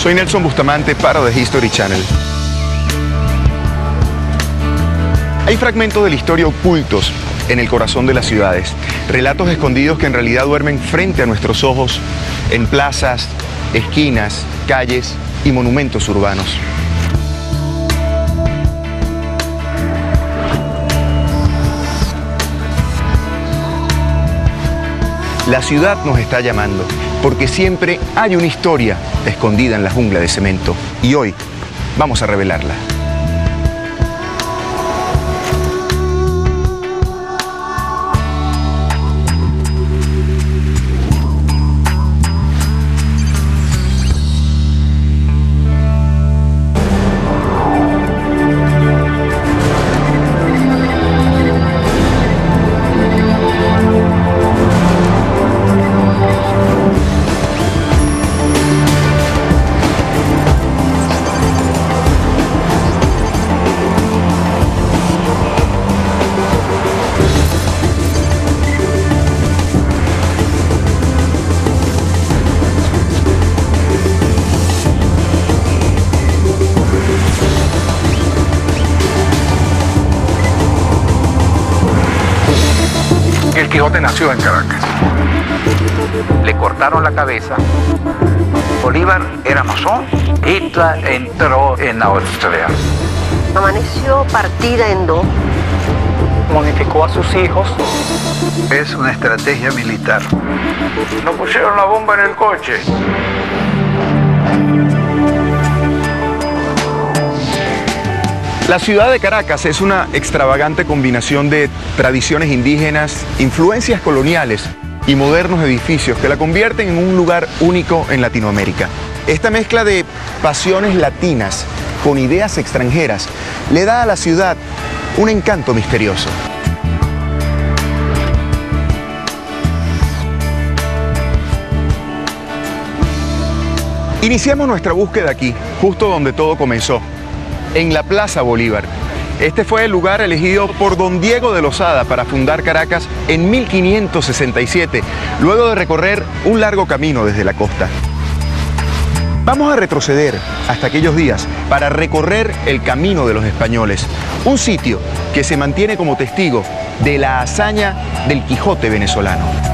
Soy Nelson Bustamante para The History Channel. Hay fragmentos de la historia ocultos en el corazón de las ciudades, relatos escondidos que en realidad duermen frente a nuestros ojos en plazas, esquinas, calles y monumentos urbanos. La ciudad nos está llamando, porque siempre hay una historia escondida en la jungla de cemento. Y hoy vamos a revelarla. El Quijote nació en Caracas. Le cortaron la cabeza. Bolívar era masón. Hitler entró en Austria. Amaneció partida en dos. Momificó a sus hijos. Es una estrategia militar. Nos pusieron la bomba en el coche. La ciudad de Caracas es una extravagante combinación de tradiciones indígenas, influencias coloniales y modernos edificios que la convierten en un lugar único en Latinoamérica. Esta mezcla de pasiones latinas con ideas extranjeras le da a la ciudad un encanto misterioso. Iniciamos nuestra búsqueda aquí, justo donde todo comenzó, en la Plaza Bolívar. Este fue el lugar elegido por don Diego de Lozada para fundar Caracas en 1567, luego de recorrer un largo camino desde la costa. Vamos a retroceder hasta aquellos días para recorrer el camino de los españoles, un sitio que se mantiene como testigo de la hazaña del Quijote venezolano.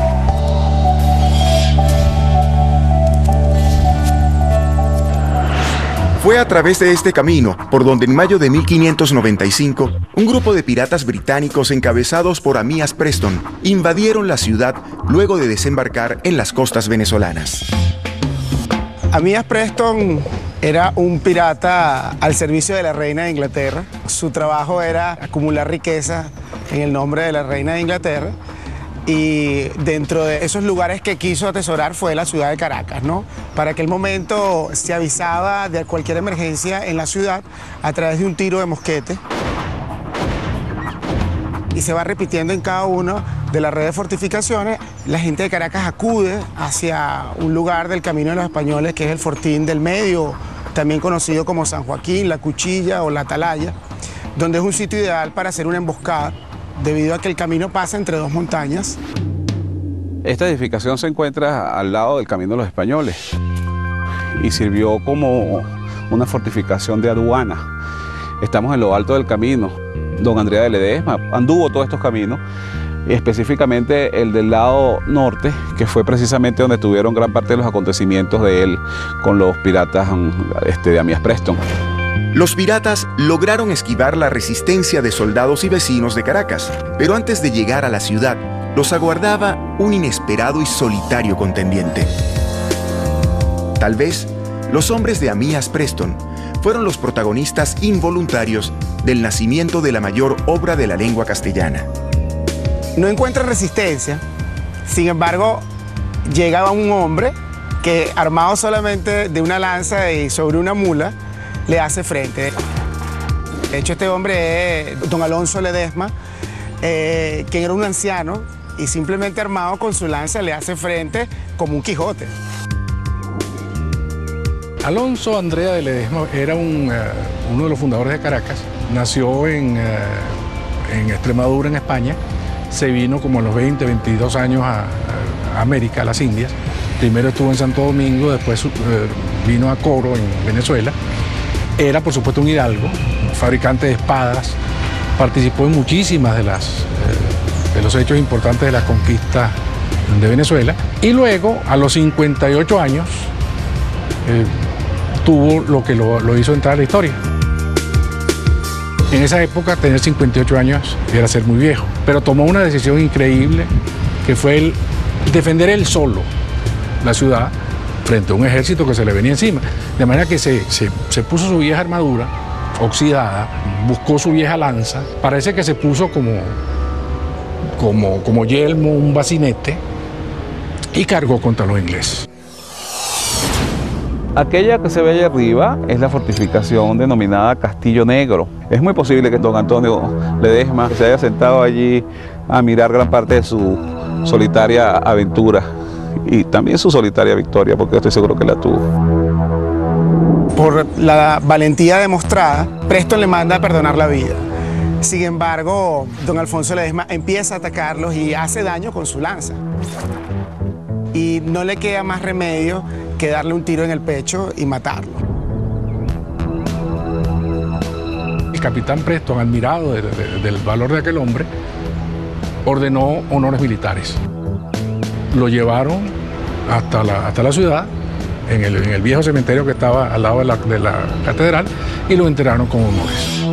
Fue a través de este camino por donde en mayo de 1595 un grupo de piratas británicos encabezados por Amías Preston invadieron la ciudad luego de desembarcar en las costas venezolanas. Amías Preston era un pirata al servicio de la reina de Inglaterra. Su trabajo era acumular riqueza en el nombre de la reina de Inglaterra. Y dentro de esos lugares que quiso atesorar fue la ciudad de Caracas, ¿no? Para aquel momento se avisaba de cualquier emergencia en la ciudad a través de un tiro de mosquete. Y se va repitiendo en cada una de las redes de fortificaciones. La gente de Caracas acude hacia un lugar del Camino de los Españoles, que es el Fortín del Medio, también conocido como San Joaquín, la Cuchilla o la Atalaya, donde es un sitio ideal para hacer una emboscada, debido a que el camino pasa entre dos montañas. Esta edificación se encuentra al lado del Camino de los Españoles y sirvió como una fortificación de aduana. Estamos en lo alto del camino. Don Andrea de Ledesma anduvo todos estos caminos, específicamente el del lado norte, que fue precisamente donde tuvieron gran parte de los acontecimientos de él con los piratas de Amías Preston. Los piratas lograron esquivar la resistencia de soldados y vecinos de Caracas, pero antes de llegar a la ciudad, los aguardaba un inesperado y solitario contendiente. Tal vez, los hombres de Amías Preston fueron los protagonistas involuntarios del nacimiento de la mayor obra de la lengua castellana. No encuentra resistencia, sin embargo, llegaba un hombre que, armado solamente de una lanza y sobre una mula, le hace frente. De hecho, este hombre es don Alonso Ledesma, quien era un anciano y simplemente armado con su lanza le hace frente como un Quijote. Alonso Andrea de Ledesma era uno de los fundadores de Caracas. Nació en Extremadura, en España. Se vino como a los 20, 22 años a América, a las Indias. Primero estuvo en Santo Domingo, después vino a Coro en Venezuela. Era, por supuesto, un hidalgo, un fabricante de espadas. Participó en muchísimas de los hechos importantes de la conquista de Venezuela. Y luego, a los 58 años, tuvo lo que lo hizo entrar a la historia. En esa época, tener 58 años era ser muy viejo, pero tomó una decisión increíble, que fue el defender él solo la ciudad frente a un ejército que se le venía encima. De manera que se puso su vieja armadura, oxidada, buscó su vieja lanza, parece que se puso como yelmo, un bacinete, y cargó contra los ingleses. Aquella que se ve allá arriba es la fortificación denominada Castillo Negro. Es muy posible que don Antonio Ledesma se haya sentado allí a mirar gran parte de su solitaria aventura y también su solitaria victoria, porque estoy seguro que la tuvo. Por la valentía demostrada, Preston le manda a perdonar la vida. Sin embargo, don Alfonso Ledesma empieza a atacarlos y hace daño con su lanza. Y no le queda más remedio que darle un tiro en el pecho y matarlo. El capitán Preston, admirado del valor de aquel hombre, ordenó honores militares. Lo llevaron hasta la ciudad, en el viejo cementerio que estaba al lado de la catedral, y lo enterraron con honores.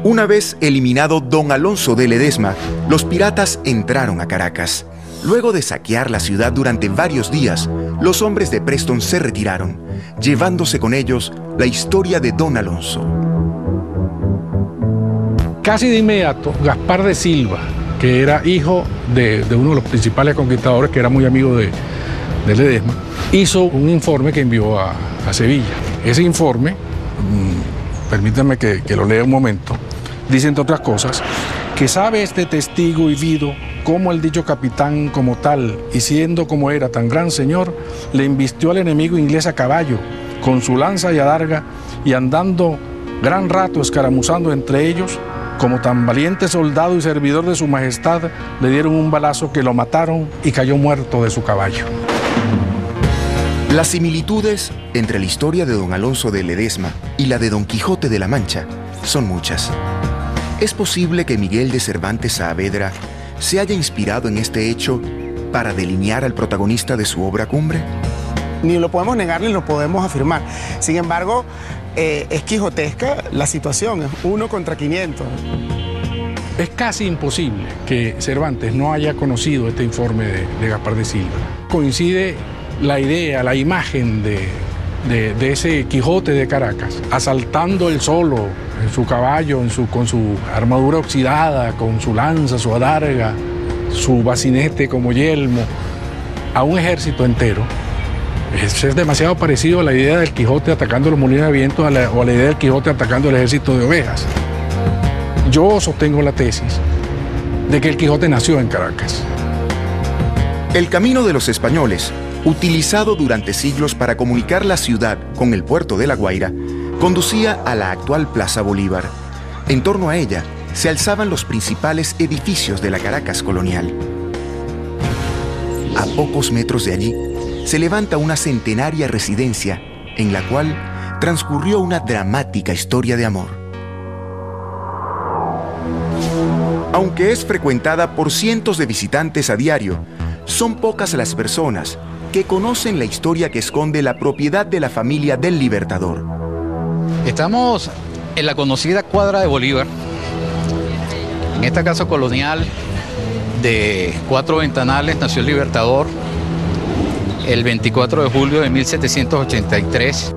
Una vez eliminado don Alonso de Ledesma, los piratas entraron a Caracas. Luego de saquear la ciudad durante varios días, los hombres de Preston se retiraron, llevándose con ellos la historia de don Alonso. Casi de inmediato, Gaspar de Silva, que era hijo de uno de los principales conquistadores, que era muy amigo de Ledesma, hizo un informe que envió a Sevilla. Ese informe, permítanme que lo lea un momento, dice, entre otras cosas, que sabe este testigo y vido cómo el dicho capitán como tal, y siendo como era tan gran señor, le embistió al enemigo inglés a caballo, con su lanza y adarga, y andando gran rato escaramuzando entre ellos, como tan valiente soldado y servidor de su majestad, le dieron un balazo que lo mataron y cayó muerto de su caballo. Las similitudes entre la historia de don Alonso de Ledesma y la de don Quijote de la Mancha son muchas. ¿Es posible que Miguel de Cervantes Saavedra se haya inspirado en este hecho para delinear al protagonista de su obra cumbre? Ni lo podemos negar ni lo podemos afirmar. Sin embargo, es quijotesca la situación, es 1 contra 500. Es casi imposible que Cervantes no haya conocido este informe de Gaspar de Silva. Coincide la idea, la imagen de ese Quijote de Caracas, asaltando él solo, en su caballo, con su armadura oxidada, con su lanza, su adarga, su bacinete como yelmo, a un ejército entero. Es demasiado parecido a la idea del Quijote atacando los molinos de viento o a la idea del Quijote atacando el ejército de ovejas. Yo sostengo la tesis de que el Quijote nació en Caracas. El camino de los españoles, utilizado durante siglos para comunicar la ciudad con el puerto de La Guaira, conducía a la actual Plaza Bolívar. En torno a ella se alzaban los principales edificios de la Caracas colonial. A pocos metros de allí se levanta una centenaria residencia en la cual transcurrió una dramática historia de amor. Aunque es frecuentada por cientos de visitantes a diario, son pocas las personas que conocen la historia que esconde la propiedad de la familia del Libertador. Estamos en la conocida Cuadra de Bolívar, en esta casa colonial de 4 ventanales. Nació el Libertador el 24 de julio de 1783.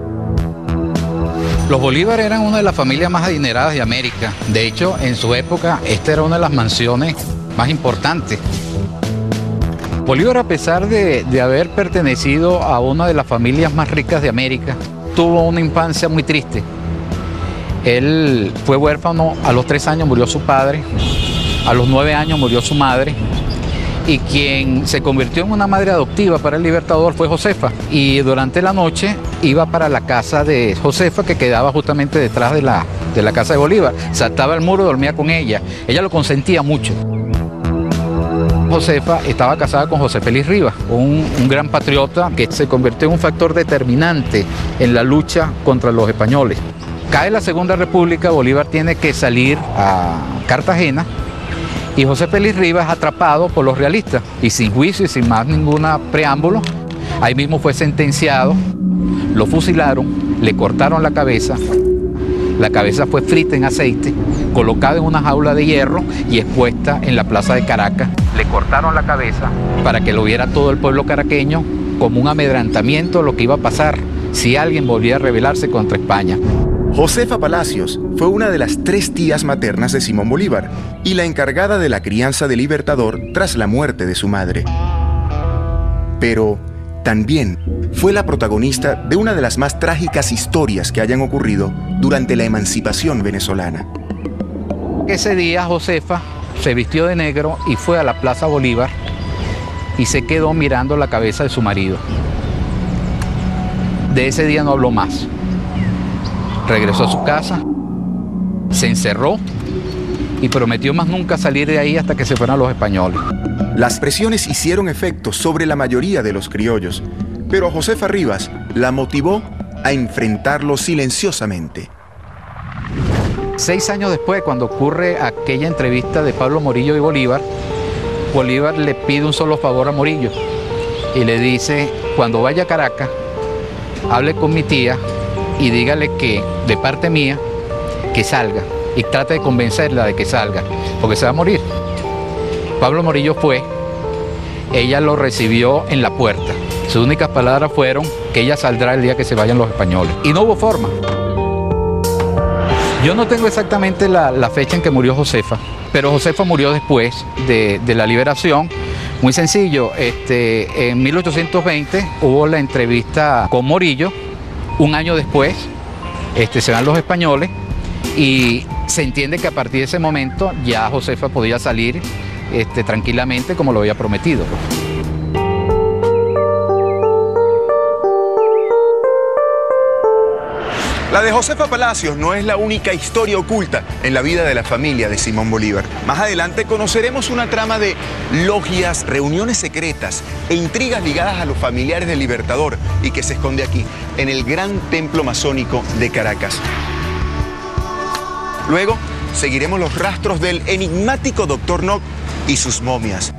Los Bolívar eran una de las familias más adineradas de América. De hecho, en su época, esta era una de las mansiones más importantes. Bolívar, a pesar de haber pertenecido a una de las familias más ricas de América, tuvo una infancia muy triste. Él fue huérfano, a los 3 años murió su padre, a los 9 años murió su madre, y quien se convirtió en una madre adoptiva para el Libertador fue Josefa. Y durante la noche iba para la casa de Josefa, que quedaba justamente detrás de la casa de Bolívar. Saltaba el muro y dormía con ella. Ella lo consentía mucho. Josefa estaba casada con José Félix Rivas, un gran patriota que se convirtió en un factor determinante en la lucha contra los españoles. Cae la Segunda República, Bolívar tiene que salir a Cartagena y José Félix Rivas es atrapado por los realistas y sin juicio y sin más ninguna preámbulo, ahí mismo fue sentenciado, lo fusilaron, le cortaron la cabeza fue frita en aceite, colocada en una jaula de hierro y expuesta en la plaza de Caracas. Le cortaron la cabeza para que lo viera todo el pueblo caraqueño como un amedrantamiento de lo que iba a pasar si alguien volvía a rebelarse contra España. Josefa Palacios fue una de las 3 tías maternas de Simón Bolívar y la encargada de la crianza del Libertador tras la muerte de su madre. Pero también fue la protagonista de una de las más trágicas historias que hayan ocurrido durante la emancipación venezolana. Ese día Josefa se vistió de negro y fue a la Plaza Bolívar y se quedó mirando la cabeza de su marido. De ese día no habló más. Regresó a su casa, se encerró y prometió más nunca salir de ahí hasta que se fueran los españoles. Las presiones hicieron efecto sobre la mayoría de los criollos, pero Josefa Rivas la motivó a enfrentarlo silenciosamente. 6 años después, cuando ocurre aquella entrevista de Pablo Morillo y Bolívar, Bolívar le pide un solo favor a Morillo y le dice, cuando vaya a Caracas, hable con mi tía y dígale que, de parte mía, que salga y trate de convencerla de que salga, porque se va a morir. Pablo Morillo fue, ella lo recibió en la puerta. Sus únicas palabras fueron que ella saldrá el día que se vayan los españoles. Y no hubo forma. Yo no tengo exactamente la fecha en que murió Josefa, pero Josefa murió después de la liberación. Muy sencillo, en 1820 hubo la entrevista con Morillo. Un año después se van los españoles y se entiende que a partir de ese momento ya Josefa podía salir tranquilamente como lo había prometido. La de Josefa Palacios no es la única historia oculta en la vida de la familia de Simón Bolívar. Más adelante conoceremos una trama de logias, reuniones secretas e intrigas ligadas a los familiares del Libertador y que se esconde aquí, en el gran templo masónico de Caracas. Luego seguiremos los rastros del enigmático Dr. Nock y sus momias.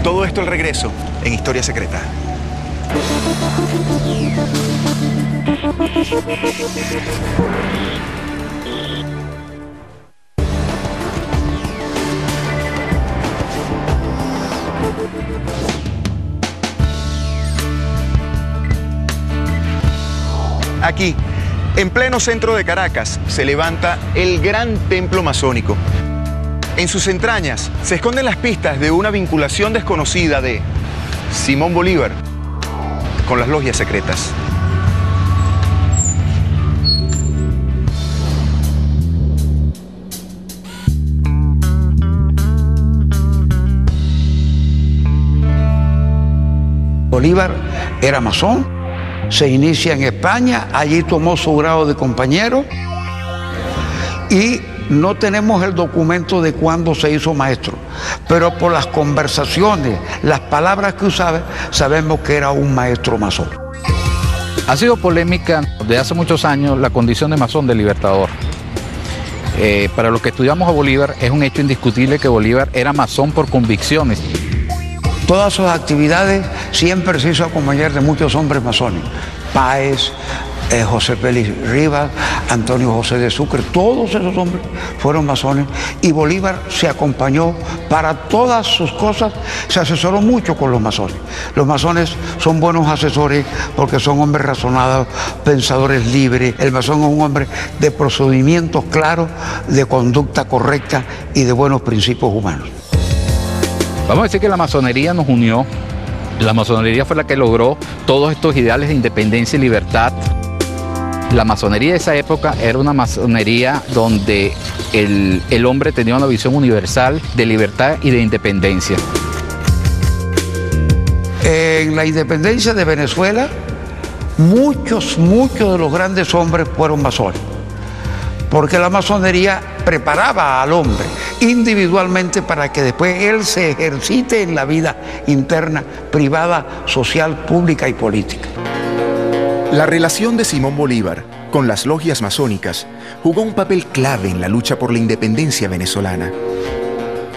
Todo esto al regreso en Historia Secreta. Aquí, en pleno centro de Caracas, se levanta el gran templo masónico. En sus entrañas se esconden las pistas de una vinculación desconocida de Simón Bolívar con las logias secretas. Bolívar era masón, se inicia en España, allí tomó su grado de compañero y no tenemos el documento de cuándo se hizo maestro, pero por las conversaciones, las palabras que usaba, sabemos que era un maestro masón. Ha sido polémica desde hace muchos años la condición de masón del Libertador. Para los que estudiamos a Bolívar es un hecho indiscutible que Bolívar era masón por convicciones. Todas sus actividades siempre se hizo acompañar de muchos hombres masones. Páez, José Félix Rivas, Antonio José de Sucre, todos esos hombres fueron masones y Bolívar se acompañó para todas sus cosas, se asesoró mucho con los masones. Los masones son buenos asesores porque son hombres razonados, pensadores libres. El masón es un hombre de procedimientos claros, de conducta correcta y de buenos principios humanos. Vamos a decir que la masonería nos unió. La masonería fue la que logró todos estos ideales de independencia y libertad. La masonería de esa época era una masonería donde el hombre tenía una visión universal de libertad y de independencia. En la independencia de Venezuela, muchos de los grandes hombres fueron masones. porque la masonería preparaba al hombre individualmente para que después él se ejercite en la vida interna, privada, social, pública y política. La relación de Simón Bolívar con las logias masónicas jugó un papel clave en la lucha por la independencia venezolana.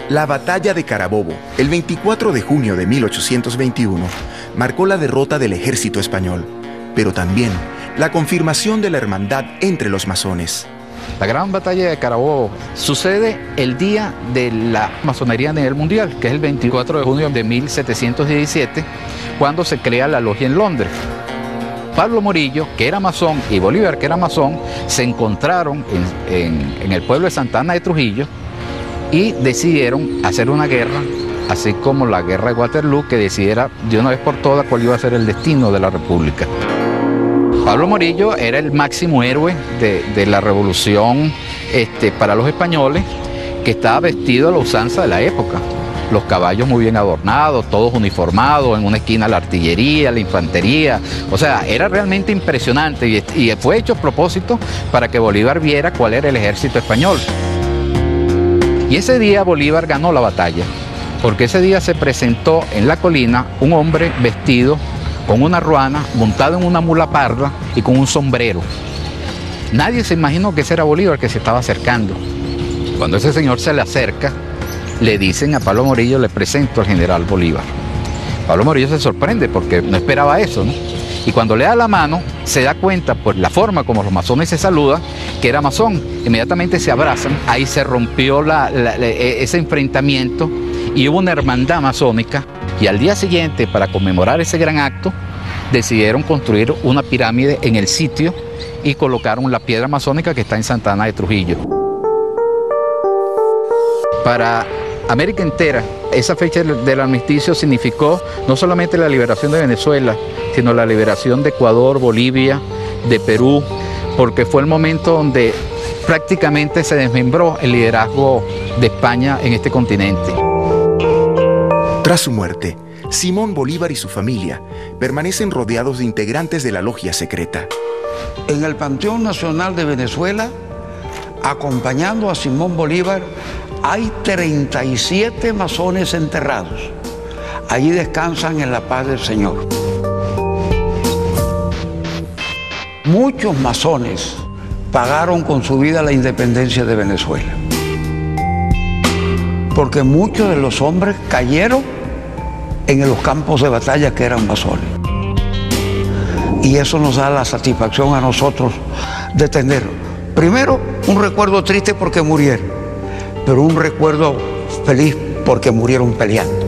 La batalla de Carabobo, el 24 de junio de 1821, marcó la derrota del ejército español, pero también la confirmación de la hermandad entre los masones. La gran batalla de Carabobo sucede el día de la masonería a nivel mundial, que es el 24 de junio de 1717, cuando se crea la logia en Londres. Pablo Morillo, que era masón, y Bolívar, que era masón, se encontraron en el pueblo de Santa Ana de Trujillo y decidieron hacer una guerra, así como la guerra de Waterloo, que decidiera de una vez por todas cuál iba a ser el destino de la República. Pablo Morillo era el máximo héroe de la revolución para los españoles, que estaba vestido a la usanza de la época. Los caballos muy bien adornados, todos uniformados, en una esquina la artillería, la infantería. O sea, era realmente impresionante y fue hecho a propósito para que Bolívar viera cuál era el ejército español. Y ese día Bolívar ganó la batalla, porque ese día se presentó en la colina un hombre vestido con una ruana, montado en una mula parda y con un sombrero. Nadie se imaginó que ese era Bolívar que se estaba acercando. Cuando ese señor se le acerca, le dicen a Pablo Morillo: le presento al general Bolívar. Pablo Morillo se sorprende porque no esperaba eso, ¿no? Y cuando le da la mano, se da cuenta por la forma como los masones se saludan, que era masón. Inmediatamente se abrazan, ahí se rompió ese enfrentamiento y hubo una hermandad masónica. Y al día siguiente, para conmemorar ese gran acto, decidieron construir una pirámide en el sitio y colocaron la piedra masónica que está en Santa Ana de Trujillo. Para América entera, esa fecha del armisticio significó no solamente la liberación de Venezuela, sino la liberación de Ecuador, Bolivia, de Perú, porque fue el momento donde prácticamente se desmembró el liderazgo de España en este continente. Tras su muerte, Simón Bolívar y su familia permanecen rodeados de integrantes de la logia secreta. En el Panteón Nacional de Venezuela, acompañando a Simón Bolívar, hay 37 masones enterrados. Allí descansan en la paz del Señor. Muchos masones pagaron con su vida la independencia de Venezuela, porque muchos de los hombres cayeron en los campos de batalla que eran masones. Y eso nos da la satisfacción a nosotros de tener, primero, un recuerdo triste porque murieron, pero un recuerdo feliz porque murieron peleando.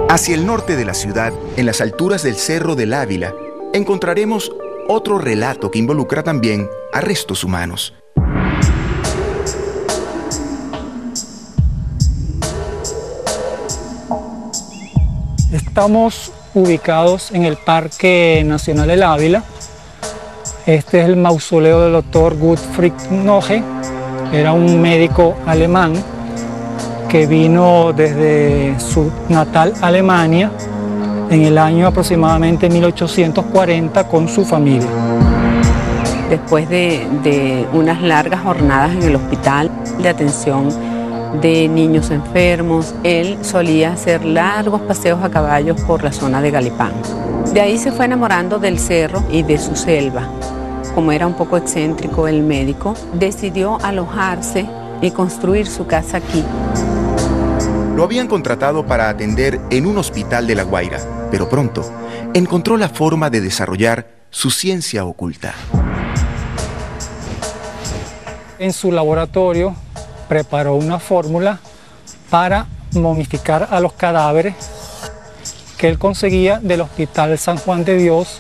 Hacia el norte de la ciudad, en las alturas del Cerro del Ávila, encontraremos otro relato que involucra también a restos humanos. Estamos ubicados en el Parque Nacional del Ávila. Este es el mausoleo del doctor Gottfried Noge. Era un médico alemán que vino desde su natal Alemania en el año aproximadamente 1840 con su familia. Después de unas largas jornadas en el hospital de atención de niños enfermos, él solía hacer largos paseos a caballo por la zona de Galipán. De ahí se fue enamorando del cerro y de su selva. Como era un poco excéntrico el médico, decidió alojarse y construir su casa aquí. Lo habían contratado para atender en un hospital de La Guaira, pero pronto encontró la forma de desarrollar su ciencia oculta. En su laboratorio preparó una fórmula para momificar a los cadáveres que él conseguía del Hospital San Juan de Dios.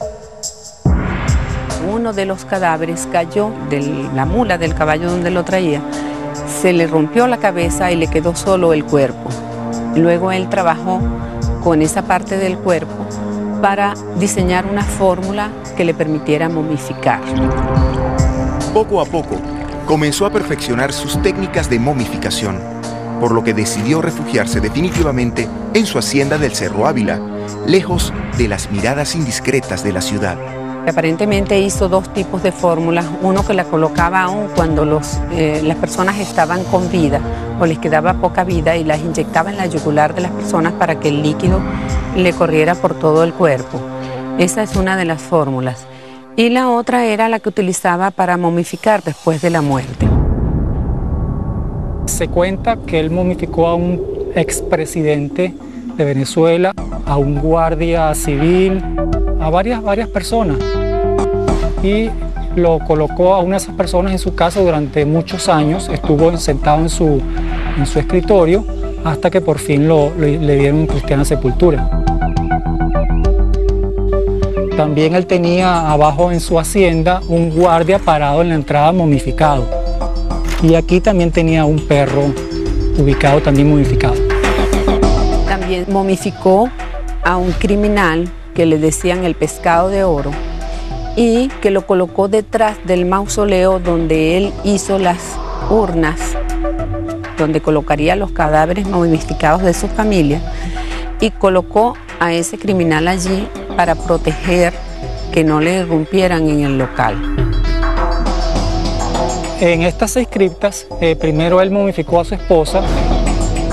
Uno de los cadáveres cayó de la mula del caballo donde lo traía, se le rompió la cabeza y le quedó solo el cuerpo. Luego él trabajó con esa parte del cuerpo para diseñar una fórmula que le permitiera momificar. Poco a poco, comenzó a perfeccionar sus técnicas de momificación, por lo que decidió refugiarse definitivamente en su hacienda del Cerro Ávila, lejos de las miradas indiscretas de la ciudad. Aparentemente hizo dos tipos de fórmulas, uno que la colocaba aún cuando las personas estaban con vida o les quedaba poca vida y las inyectaba en la yugular de las personas para que el líquido le corriera por todo el cuerpo. Esa es una de las fórmulas. Y la otra era la que utilizaba para momificar después de la muerte. Se cuenta que él momificó a un expresidente de Venezuela, a un guardia civil, a varias personas, y lo colocó a una de esas personas en su casa durante muchos años. Estuvo sentado en su escritorio hasta que por fin le dieron cristiana sepultura. También él tenía abajo en su hacienda un guardia parado en la entrada momificado, y aquí también tenía un perro ubicado también momificado. También momificó a un criminal que le decían el pescado de oro y que lo colocó detrás del mausoleo donde él hizo las urnas, donde colocaría los cadáveres momificados de su familia, y colocó a ese criminal allí para proteger que no le irrumpieran en el local. En estas 6 criptas, primero él momificó a su esposa,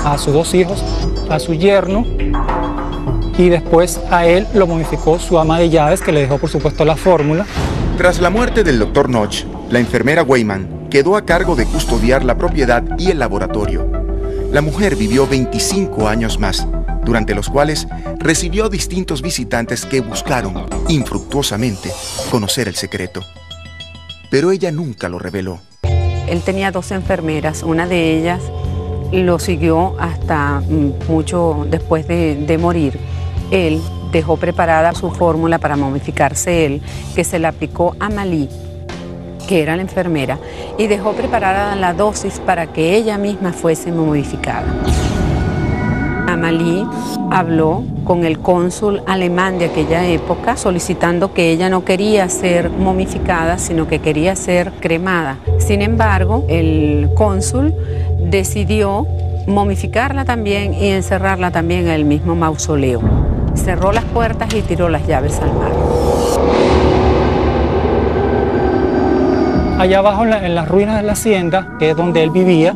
a sus 2 hijos, a su yerno, y después a él lo momificó su ama de llaves, que le dejó por supuesto la fórmula. Tras la muerte del Dr. Notch, la enfermera Weyman quedó a cargo de custodiar la propiedad y el laboratorio. La mujer vivió 25 años más, durante los cuales recibió a distintos visitantes que buscaron, infructuosamente, conocer el secreto. Pero ella nunca lo reveló. Él tenía 2 enfermeras, una de ellas lo siguió hasta mucho después de morir. Él dejó preparada su fórmula para momificarse él, que se la aplicó a Malí, que era la enfermera, y dejó preparada la dosis para que ella misma fuese momificada. Amalí habló con el cónsul alemán de aquella época solicitando que ella no quería ser momificada, sino que quería ser cremada. Sin embargo, el cónsul decidió momificarla también y encerrarla también en el mismo mausoleo. Cerró las puertas y tiró las llaves al mar. Allá abajo en las ruinas de la hacienda, que es donde él vivía,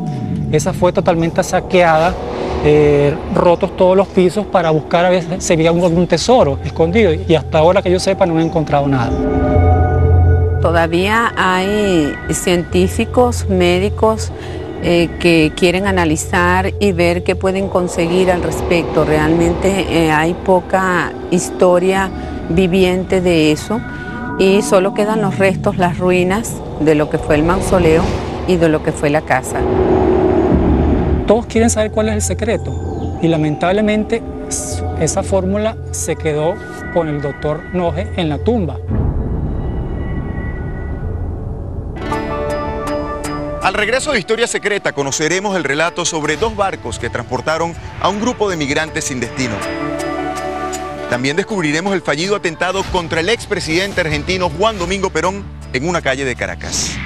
esa fue totalmente saqueada, rotos todos los pisos para buscar a ver si se veía algún tesoro escondido, y hasta ahora que yo sepa no he encontrado nada. Todavía hay científicos, médicos que quieren analizar y ver qué pueden conseguir al respecto. Realmente hay poca historia viviente de eso y solo quedan los restos, las ruinas de lo que fue el mausoleo y de lo que fue la casa. Todos quieren saber cuál es el secreto y lamentablemente esa fórmula se quedó con el doctor Noje en la tumba. Al regreso de Historia Secreta conoceremos el relato sobre 2 barcos que transportaron a un grupo de migrantes sin destino. También descubriremos el fallido atentado contra el expresidente argentino Juan Domingo Perón en una calle de Caracas.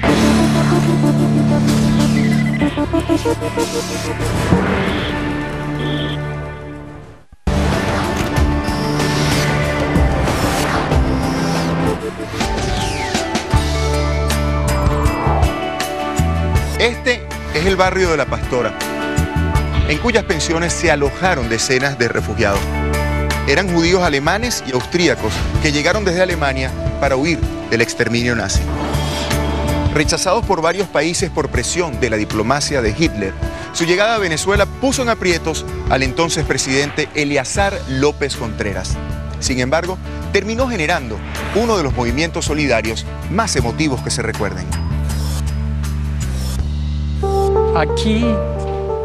Este es el barrio de La Pastora, en cuyas pensiones se alojaron decenas de refugiados. Eran judíos alemanes y austríacos que llegaron desde Alemania para huir del exterminio nazi. Rechazados por varios países por presión de la diplomacia de Hitler, su llegada a Venezuela puso en aprietos al entonces presidente Eleazar López Contreras. Sin embargo, terminó generando uno de los movimientos solidarios más emotivos que se recuerden. Aquí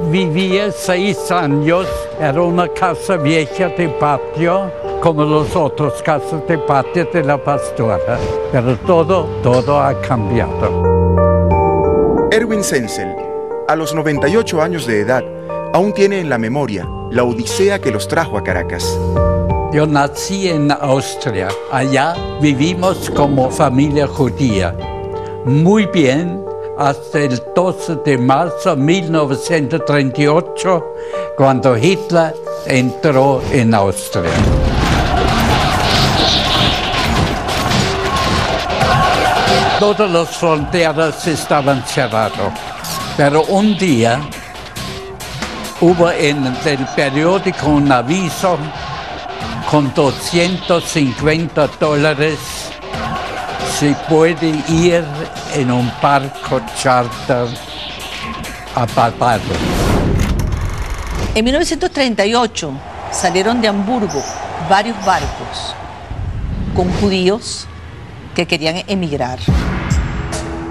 vivía 6 años, era una casa vieja de patio, como las otras casas de patio de La Pastora, pero todo ha cambiado. Erwin Senzel, a los 98 años de edad, aún tiene en la memoria la odisea que los trajo a Caracas. Yo nací en Austria, allá vivimos como familia judía, muy bien, hasta el 12 de marzo de 1938, cuando Hitler entró en Austria. Todas las fronteras estaban cerradas, pero un día hubo en el periódico un aviso con $250 se puede ir en un barco charter a Barbados. En 1938 salieron de Hamburgo varios barcos con judíos que querían emigrar.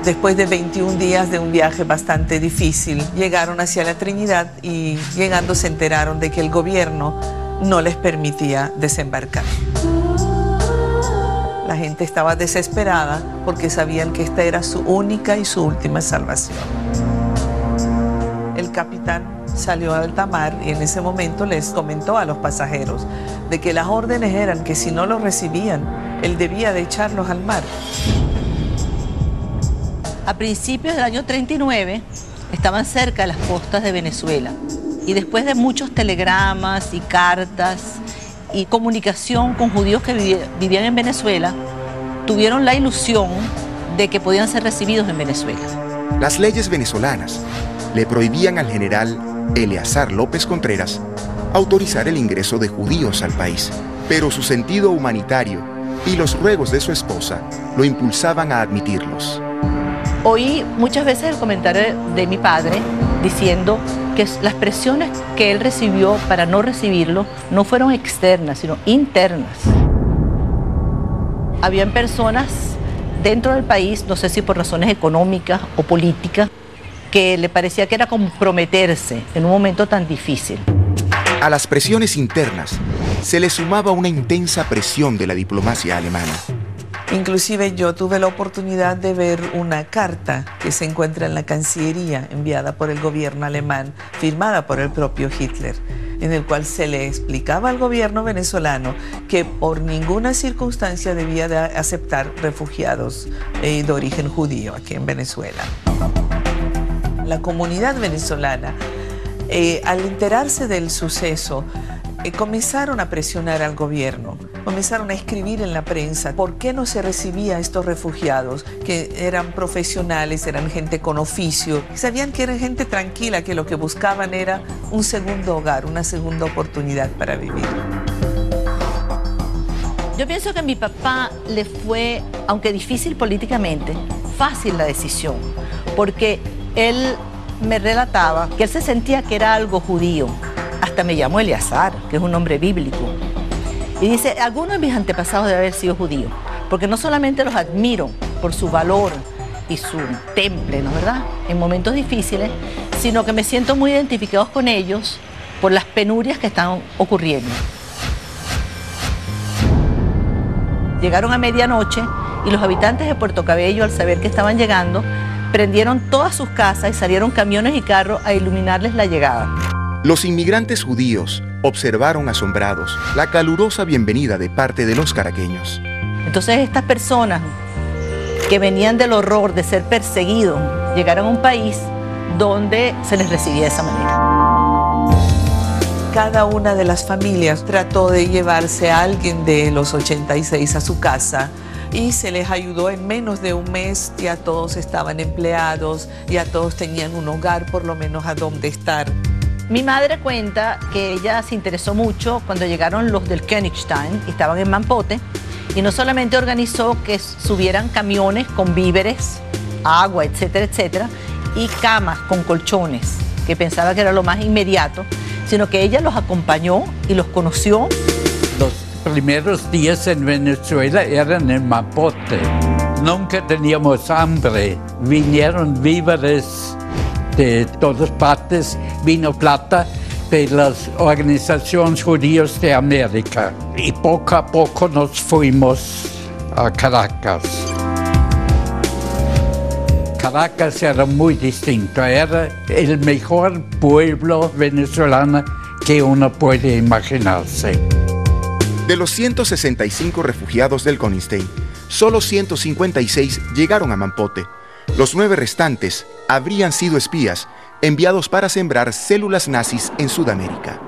Después de 21 días de un viaje bastante difícil, llegaron hacia la Trinidad y llegando se enteraron de que el gobierno no les permitía desembarcar. La gente estaba desesperada porque sabían que esta era su única y su última salvación. El capitán salió a alta mar y en ese momento les comentó a los pasajeros de que las órdenes eran que si no los recibían, él debía de echarlos al mar. A principios del año 39 estaban cerca de las costas de Venezuela y después de muchos telegramas y cartas y comunicación con judíos que vivían en Venezuela, tuvieron la ilusión de que podían ser recibidos en Venezuela. Las leyes venezolanas le prohibían al general Eleazar López Contreras autorizar el ingreso de judíos al país, pero su sentido humanitario y los ruegos de su esposa lo impulsaban a admitirlos. Oí muchas veces el comentario de mi padre diciendo que las presiones que él recibió para no recibirlo no fueron externas, sino internas. Habían personas dentro del país, no sé si por razones económicas o políticas, que le parecía que era comprometerse en un momento tan difícil. A las presiones internas se le sumaba una intensa presión de la diplomacia alemana. Inclusive yo tuve la oportunidad de ver una carta que se encuentra en la Cancillería enviada por el gobierno alemán, firmada por el propio Hitler, en el cual se le explicaba al gobierno venezolano que por ninguna circunstancia debía de aceptar refugiados de origen judío aquí en Venezuela. La comunidad venezolana, al enterarse del suceso, comenzaron a presionar al gobierno, comenzaron a escribir en la prensa por qué no se recibía a estos refugiados, que eran profesionales, eran gente con oficio, sabían que eran gente tranquila, que lo que buscaban era un segundo hogar, una segunda oportunidad para vivir. Yo pienso que a mi papá le fue, aunque difícil políticamente, fácil la decisión, porque él me relataba que él se sentía que era algo judío. Hasta me llamó Eleazar, que es un nombre bíblico. Y dice, algunos de mis antepasados deben haber sido judíos, porque no solamente los admiro por su valor y su temple, ¿no es verdad?, en momentos difíciles, sino que me siento muy identificados con ellos por las penurias que están ocurriendo. Llegaron a medianoche y los habitantes de Puerto Cabello, al saber que estaban llegando, prendieron todas sus casas y salieron camiones y carros a iluminarles la llegada. Los inmigrantes judíos observaron asombrados la calurosa bienvenida de parte de los caraqueños. Entonces estas personas que venían del horror de ser perseguidos llegaron a un país donde se les recibía de esa manera. Cada una de las familias trató de llevarse a alguien de los 86 a su casa y se les ayudó en menos de un mes. Ya todos estaban empleados, ya todos tenían un hogar por lo menos a donde estar. Mi madre cuenta que ella se interesó mucho cuando llegaron los del Königstein y estaban en Mampote, y no solamente organizó que subieran camiones con víveres, agua, etcétera, etcétera, y camas con colchones, que pensaba que era lo más inmediato, sino que ella los acompañó y los conoció. Los primeros días en Venezuela eran en Mampote. Nunca teníamos hambre. Vinieron víveres de todas partes, vino plata de las organizaciones judías de América. Y poco a poco nos fuimos a Caracas. Caracas era muy distinto, era el mejor pueblo venezolano que uno puede imaginarse. De los 165 refugiados del Königstein, solo 156 llegaron a Mampote. Los 9 restantes habrían sido espías enviados para sembrar células nazis en Sudamérica.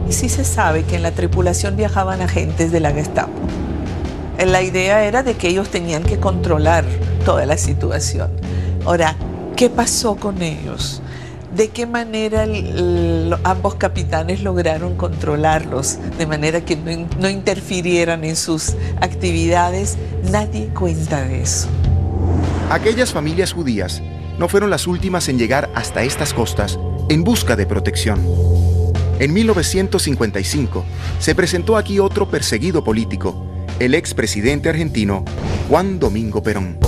Y sí se sabe que en la tripulación viajaban agentes de la Gestapo. La idea era de que ellos tenían que controlar toda la situación. Ahora, ¿qué pasó con ellos? ¿De qué manera ambos capitanes lograron controlarlos de manera que no interfirieran en sus actividades? Nadie cuenta de eso. Aquellas familias judías no fueron las últimas en llegar hasta estas costas en busca de protección. En 1955 se presentó aquí otro perseguido político, el expresidente argentino Juan Domingo Perón.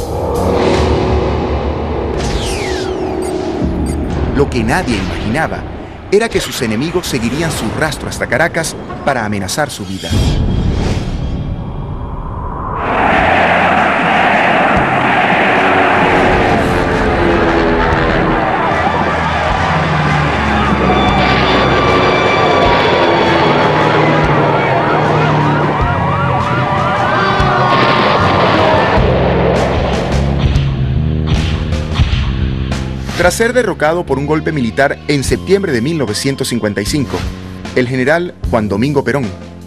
Lo que nadie imaginaba era que sus enemigos seguirían su rastro hasta Caracas para amenazar su vida. Tras ser derrocado por un golpe militar en septiembre de 1955, el general Juan Domingo Perón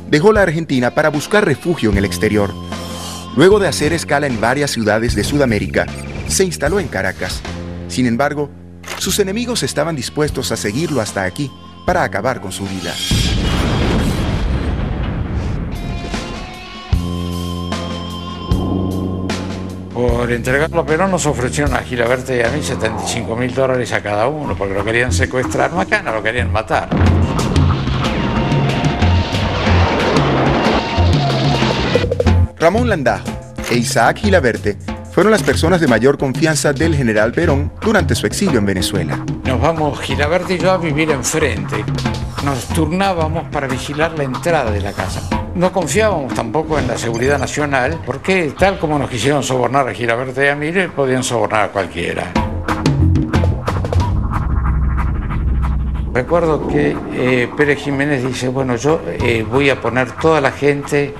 dejó la Argentina para buscar refugio en el exterior. Luego de hacer escala en varias ciudades de Sudamérica, se instaló en Caracas. Sin embargo, sus enemigos estaban dispuestos a seguirlo hasta aquí para acabar con su vida. Por entregarlo a Perón nos ofrecieron a Gilaberte y a mí $75.000 a cada uno, porque lo querían secuestrar. Macana lo querían matar. Ramón Landajo e Isaac Gilaberte fueron las personas de mayor confianza del general Perón durante su exilio en Venezuela. Nos vamos Gilaberte y yo a vivir enfrente. Nos turnábamos para vigilar la entrada de la casa. No confiábamos tampoco en la seguridad nacional, porque tal como nos quisieron sobornar a Gilaberte y a mí, podían sobornar a cualquiera. Recuerdo que Pérez Jiménez dice, bueno, yo voy a poner toda la gente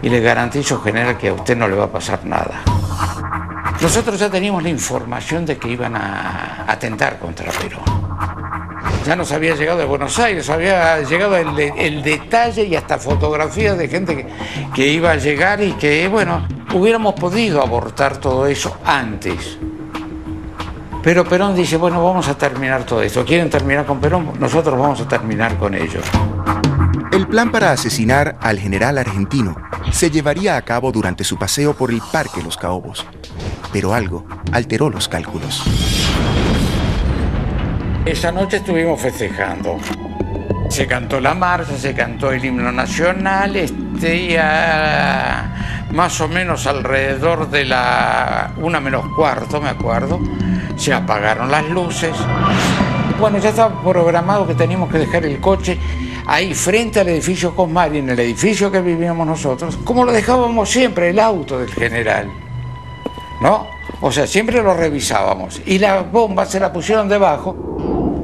y le garantizo, general, que a usted no le va a pasar nada. Nosotros ya teníamos la información de que iban a atentar contra Perón. Ya nos había llegado de Buenos Aires, había llegado el detalle y hasta fotografías de gente que iba a llegar y que, bueno, hubiéramos podido abortar todo eso antes. Pero Perón dice, bueno, vamos a terminar todo esto. ¿Quieren terminar con Perón? Nosotros vamos a terminar con ellos. El plan para asesinar al general argentino se llevaría a cabo durante su paseo por el Parque Los Caobos. Pero algo alteró los cálculos. Esa noche estuvimos festejando. Se cantó la marcha, se cantó el himno nacional, más o menos alrededor de la 1:45, me acuerdo, se apagaron las luces. Bueno, ya estaba programado que teníamos que dejar el coche ahí frente al edificio Cosmari, en el edificio que vivíamos nosotros, como lo dejábamos siempre, el auto del general, ¿no? O sea, siempre lo revisábamos. Y las bombas se las pusieron debajo.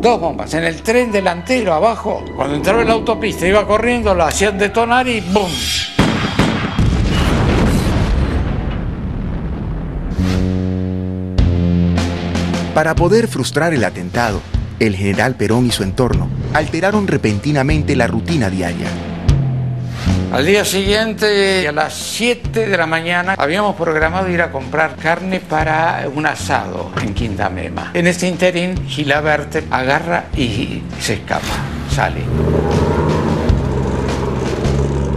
2 bombas en el tren delantero abajo. Cuando entraba en la autopista iba corriendo, lo hacían detonar y ¡bum! Para poder frustrar el atentado, el general Perón y su entorno alteraron repentinamente la rutina diaria. Al día siguiente, a las 7 de la mañana, habíamos programado ir a comprar carne para un asado en Quinta Mema. En este interín, Gilaberte agarra y se escapa, sale.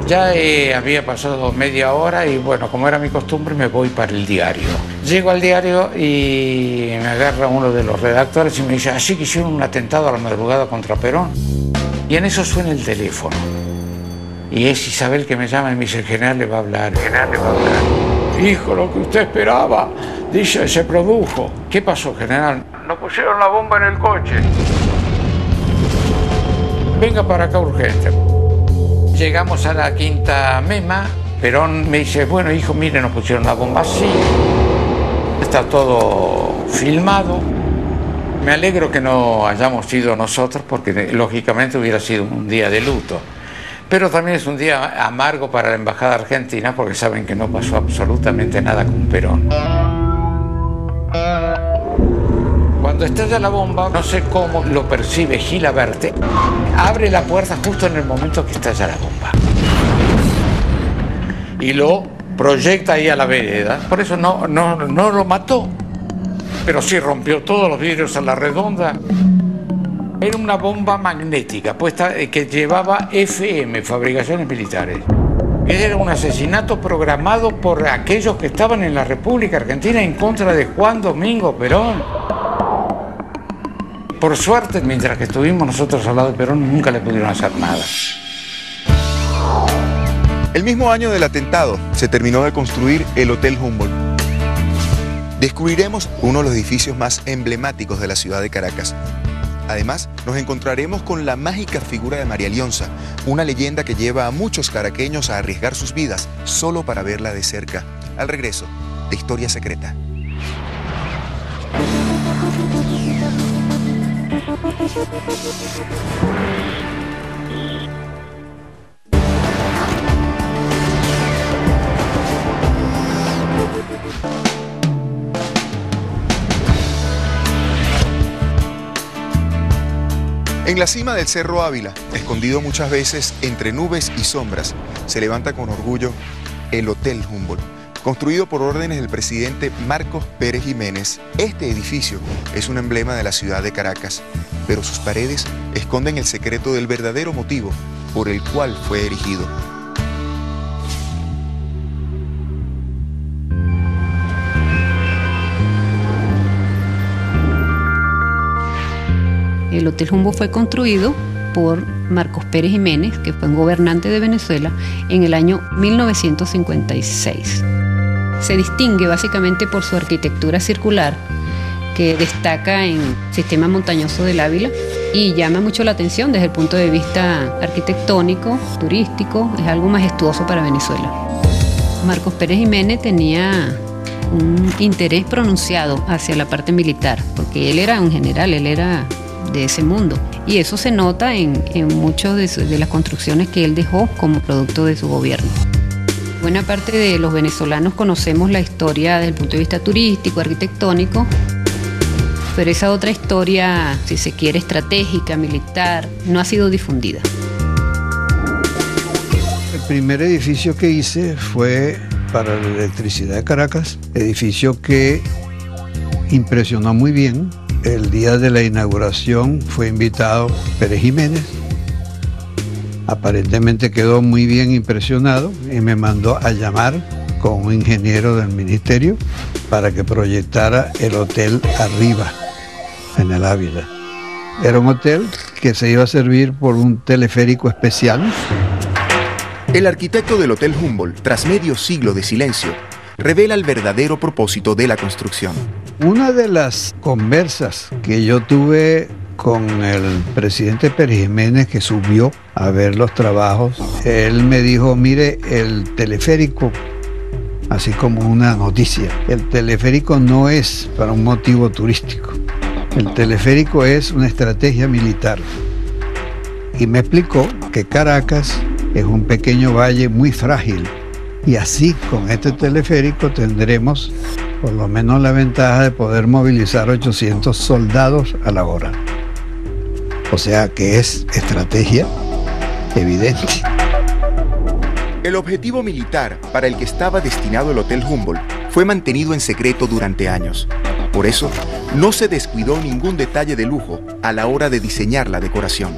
Ya había pasado media hora y bueno, como era mi costumbre, me voy para el diario. Llego al diario y me agarra uno de los redactores y me dice, así que hicieron un atentado a la madrugada contra Perón. Y en eso suena el teléfono. Y es Isabel que me llama y me dice, el general le va a hablar, el general le va a hablar. Hijo, lo que usted esperaba, dice, se produjo. ¿Qué pasó, general? Nos pusieron la bomba en el coche. Venga para acá urgente. Llegamos a la Quinta Mema, Perón me dice, bueno, hijo, mire, nos pusieron la bomba así. Está todo filmado. Me alegro que no hayamos sido nosotros, porque lógicamente hubiera sido un día de luto. Pero también es un día amargo para la Embajada Argentina porque saben que no pasó absolutamente nada con Perón. Cuando estalla la bomba, no sé cómo lo percibe Gilaberte, abre la puerta justo en el momento que estalla la bomba. Y lo proyecta ahí a la vereda. Por eso no lo mató, pero sí rompió todos los vidrios a la redonda. Era una bomba magnética puesta que llevaba FM, fabricaciones militares. Era un asesinato programado por aquellos que estaban en la República Argentina en contra de Juan Domingo Perón. Por suerte, mientras que estuvimos nosotros al lado de Perón, nunca le pudieron hacer nada. El mismo año del atentado se terminó de construir el Hotel Humboldt. Descubriremos uno de los edificios más emblemáticos de la ciudad de Caracas. Además, nos encontraremos con la mágica figura de María Leonza, una leyenda que lleva a muchos caraqueños a arriesgar sus vidas solo para verla de cerca. Al regreso de Historia Secreta. En la cima del Cerro Ávila, escondido muchas veces entre nubes y sombras, se levanta con orgullo el Hotel Humboldt. Construido por órdenes del presidente Marcos Pérez Jiménez, este edificio es un emblema de la ciudad de Caracas, pero sus paredes esconden el secreto del verdadero motivo por el cual fue erigido. El Hotel Humboldt fue construido por Marcos Pérez Jiménez, que fue un gobernante de Venezuela, en el año 1956. Se distingue básicamente por su arquitectura circular, que destaca en el sistema montañoso del Ávila y llama mucho la atención desde el punto de vista arquitectónico, turístico, es algo majestuoso para Venezuela. Marcos Pérez Jiménez tenía un interés pronunciado hacia la parte militar, porque él era un general, él era de ese mundo. Y eso se nota en muchas de las construcciones que él dejó como producto de su gobierno. Buena parte de los venezolanos conocemos la historia desde el punto de vista turístico, arquitectónico, pero esa otra historia, si se quiere, estratégica, militar, no ha sido difundida. El primer edificio que hice fue para la electricidad de Caracas, edificio que impresionó muy bien. El día de la inauguración fue invitado Pérez Jiménez. Aparentemente quedó muy bien impresionado y me mandó a llamar con un ingeniero del ministerio para que proyectara el hotel arriba, en el Ávila. Era un hotel que se iba a servir por un teleférico especial. El arquitecto del Hotel Humboldt, tras medio siglo de silencio, revela el verdadero propósito de la construcción. Una de las conversas que yo tuve con el presidente Pérez Jiménez, que subió a ver los trabajos, él me dijo, mire, el teleférico, así como una noticia, el teleférico no es para un motivo turístico, el teleférico es una estrategia militar. Y me explicó que Caracas es un pequeño valle muy frágil, y así con este teleférico tendremos por lo menos la ventaja de poder movilizar 800 soldados a la hora. O sea que es estrategia evidente. El objetivo militar para el que estaba destinado el Hotel Humboldt fue mantenido en secreto durante años. Por eso, no se descuidó ningún detalle de lujo a la hora de diseñar la decoración.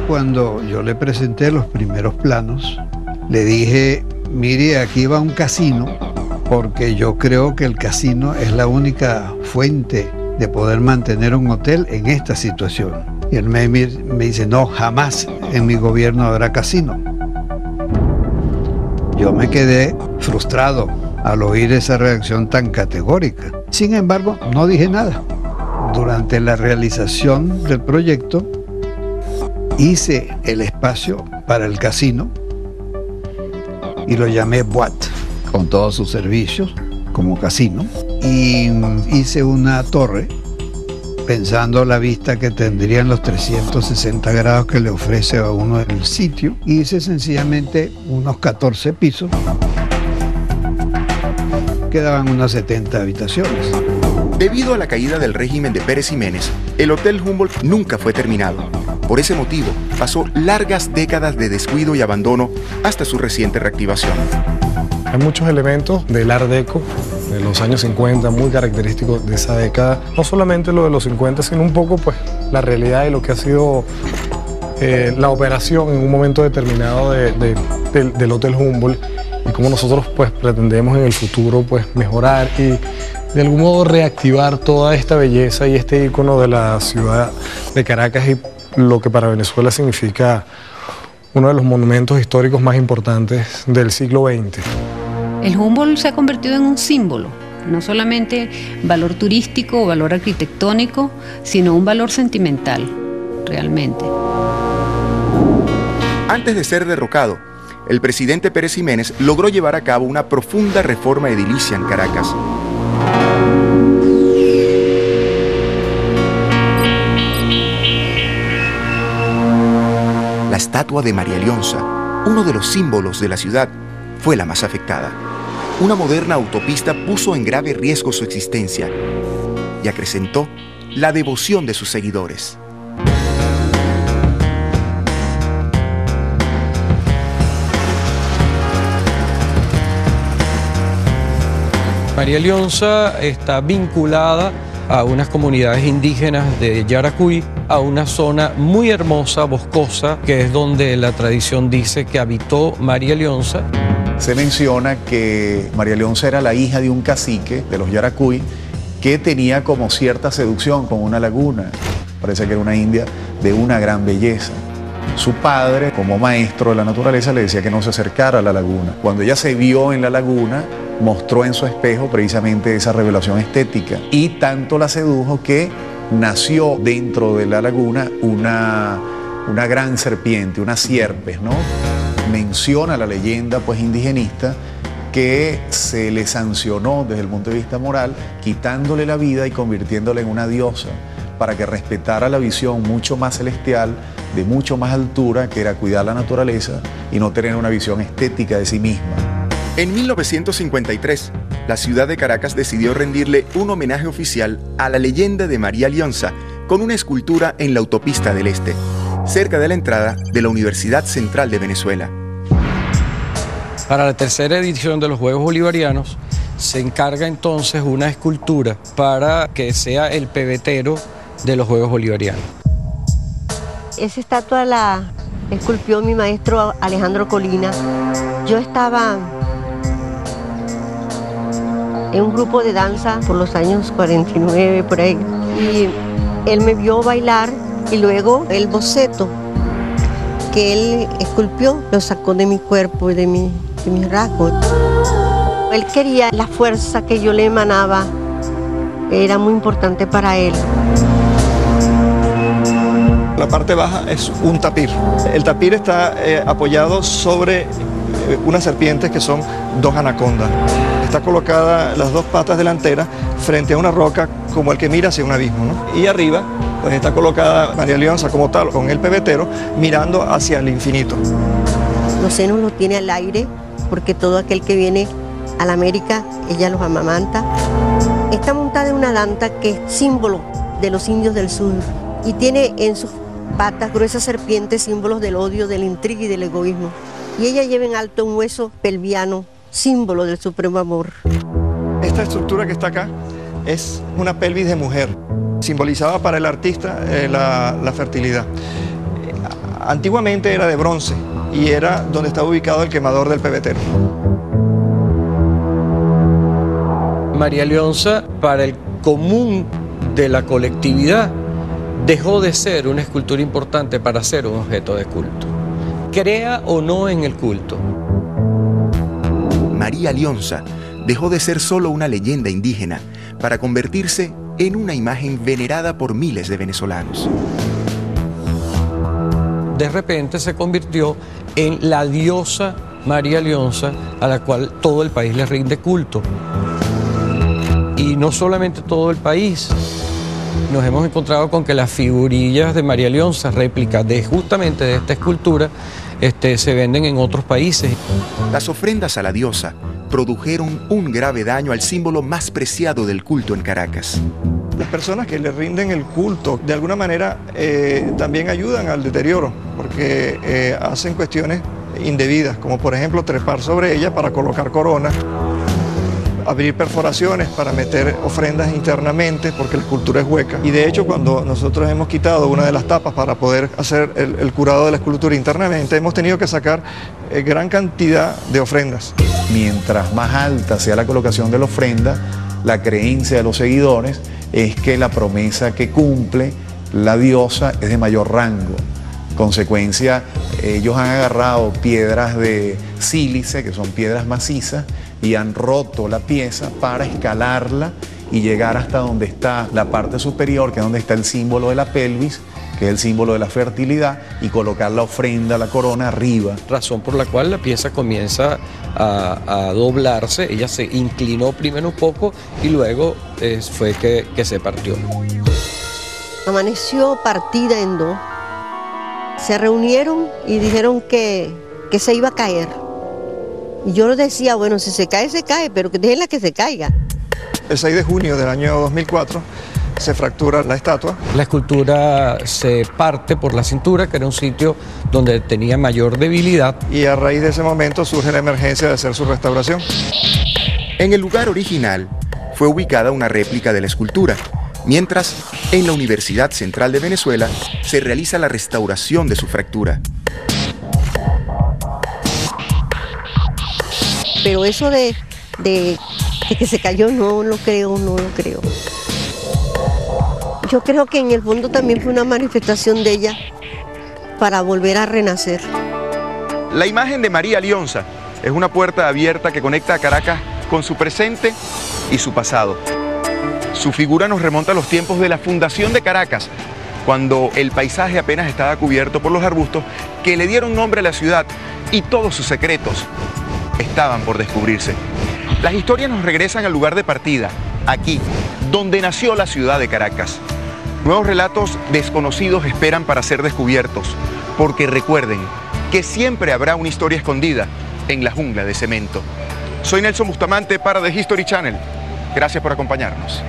Cuando yo le presenté los primeros planos, le dije, mire, aquí va un casino, porque yo creo que el casino es la única fuente de poder mantener un hotel en esta situación. Y él me dice, no, jamás en mi gobierno habrá casino. Yo me quedé frustrado al oír esa reacción tan categórica. Sin embargo, no dije nada. Durante la realización del proyecto, hice el espacio para el casino y lo llamé Boat, con todos sus servicios como casino, y hice una torre pensando la vista que tendrían los 360 grados que le ofrece a uno el sitio. Hice sencillamente unos 14 pisos quedaban unas 70 habitaciones. Debido a la caída del régimen de Pérez Jiménez, el Hotel Humboldt nunca fue terminado. Por ese motivo, pasó largas décadas de descuido y abandono hasta su reciente reactivación. Hay muchos elementos del Art Deco de los años 50, muy característicos de esa década. No solamente lo de los 50, sino un poco pues, la realidad de lo que ha sido la operación en un momento determinado del Hotel Humboldt y cómo nosotros pues, pretendemos en el futuro pues, mejorar y de algún modo reactivar toda esta belleza y este ícono de la ciudad de Caracas y lo que para Venezuela significa uno de los monumentos históricos más importantes del siglo XX. El Humboldt se ha convertido en un símbolo, no solamente valor turístico o valor arquitectónico, sino un valor sentimental, realmente. Antes de ser derrocado, el presidente Pérez Jiménez logró llevar a cabo una profunda reforma edilicia en Caracas. La estatua de María Leonza, uno de los símbolos de la ciudad, fue la más afectada. Una moderna autopista puso en grave riesgo su existencia y acrecentó la devoción de sus seguidores. María Leonza está vinculada a unas comunidades indígenas de Yaracuy, a una zona muy hermosa, boscosa, que es donde la tradición dice que habitó María Leonza. Se menciona que María Leonza era la hija de un cacique de los Yaracuy que tenía como cierta seducción con una laguna. Parece que era una india de una gran belleza. Su padre, como maestro de la naturaleza, le decía que no se acercara a la laguna. Cuando ella se vio en la laguna, mostró en su espejo precisamente esa revelación estética y tanto la sedujo que nació dentro de la laguna una gran serpiente, una sierpes, ¿no? Menciona la leyenda pues indigenista que se le sancionó desde el punto de vista moral, quitándole la vida y convirtiéndola en una diosa para que respetara la visión mucho más celestial, de mucho más altura, que era cuidar la naturaleza y no tener una visión estética de sí misma. En 1953, la ciudad de Caracas decidió rendirle un homenaje oficial a la leyenda de María Leonza con una escultura en la Autopista del Este, cerca de la entrada de la Universidad Central de Venezuela. Para la tercera edición de los Juegos Bolivarianos se encarga entonces una escultura para que sea el pebetero de los Juegos Bolivarianos. Esa estatua la esculpió mi maestro Alejandro Colina. Yo estaba en un grupo de danza por los años 49, por ahí, y él me vio bailar y luego el boceto que él esculpió lo sacó de mi cuerpo y de mis rasgos. Él quería la fuerza que yo le emanaba, era muy importante para él. La parte baja es un tapir. El tapir está apoyado sobre unas serpientes que son dos anacondas. Está colocada las dos patas delanteras frente a una roca como el que mira hacia un abismo, ¿no? Y arriba pues está colocada María Leonza como tal, con el pebetero, mirando hacia el infinito. Los senos los tiene al aire, porque todo aquel que viene a la América, ella los amamanta. Está montada en una danta que es símbolo de los indios del sur y tiene en sus patas gruesas serpientes símbolos del odio, de la intriga y del egoísmo. Y ella lleva en alto un hueso pelviano, símbolo del supremo amor. Esta estructura que está acá es una pelvis de mujer. Simbolizaba para el artista la fertilidad. Antiguamente era de bronce y era donde estaba ubicado el quemador del pebetero. María Leonza, para el común de la colectividad, dejó de ser una escultura importante para ser un objeto de culto. Crea o no en el culto. María Leonza dejó de ser solo una leyenda indígena para convertirse en una imagen venerada por miles de venezolanos. De repente se convirtió en la diosa María Leonza, a la cual todo el país le rinde culto. Y no solamente todo el país, nos hemos encontrado con que las figurillas de María Leonza, réplicas justamente de esta escultura, se venden en otros países. Las ofrendas a la diosa produjeron un grave daño al símbolo más preciado del culto en Caracas. Las personas que le rinden el culto de alguna manera también ayudan al deterioro, porque hacen cuestiones indebidas, como por ejemplo trepar sobre ella para colocar coronas, abrir perforaciones para meter ofrendas internamente, porque la escultura es hueca. Y de hecho, cuando nosotros hemos quitado una de las tapas para poder hacer el curado de la escultura internamente, hemos tenido que sacar gran cantidad de ofrendas. Mientras más alta sea la colocación de la ofrenda, la creencia de los seguidores es que la promesa que cumple la diosa es de mayor rango. Consecuencia, ellos han agarrado piedras de sílice, que son piedras macizas, y han roto la pieza para escalarla y llegar hasta donde está la parte superior, que es donde está el símbolo de la pelvis, que es el símbolo de la fertilidad, y colocar la ofrenda, la corona arriba. Razón por la cual la pieza comienza a doblarse. Ella se inclinó primero un poco y luego fue que se partió. Amaneció partida en dos. Se reunieron y dijeron que se iba a caer. Y yo decía, bueno, si se cae, pero que déjenla que se caiga. El 6 de junio del año 2004 se fractura la estatua. La escultura se parte por la cintura, que era un sitio donde tenía mayor debilidad. Y a raíz de ese momento surge la emergencia de hacer su restauración. En el lugar original fue ubicada una réplica de la escultura, mientras en la Universidad Central de Venezuela se realiza la restauración de su fractura. Pero eso de que se cayó, no lo creo. Yo creo que en el fondo también fue una manifestación de ella para volver a renacer. La imagen de María Lionza es una puerta abierta que conecta a Caracas con su presente y su pasado. Su figura nos remonta a los tiempos de la fundación de Caracas, cuando el paisaje apenas estaba cubierto por los arbustos que le dieron nombre a la ciudad y todos sus secretos estaban por descubrirse. Las historias nos regresan al lugar de partida, aquí, donde nació la ciudad de Caracas. Nuevos relatos desconocidos esperan para ser descubiertos, porque recuerden que siempre habrá una historia escondida en la jungla de cemento. Soy Nelson Bustamante para The History Channel. Gracias por acompañarnos.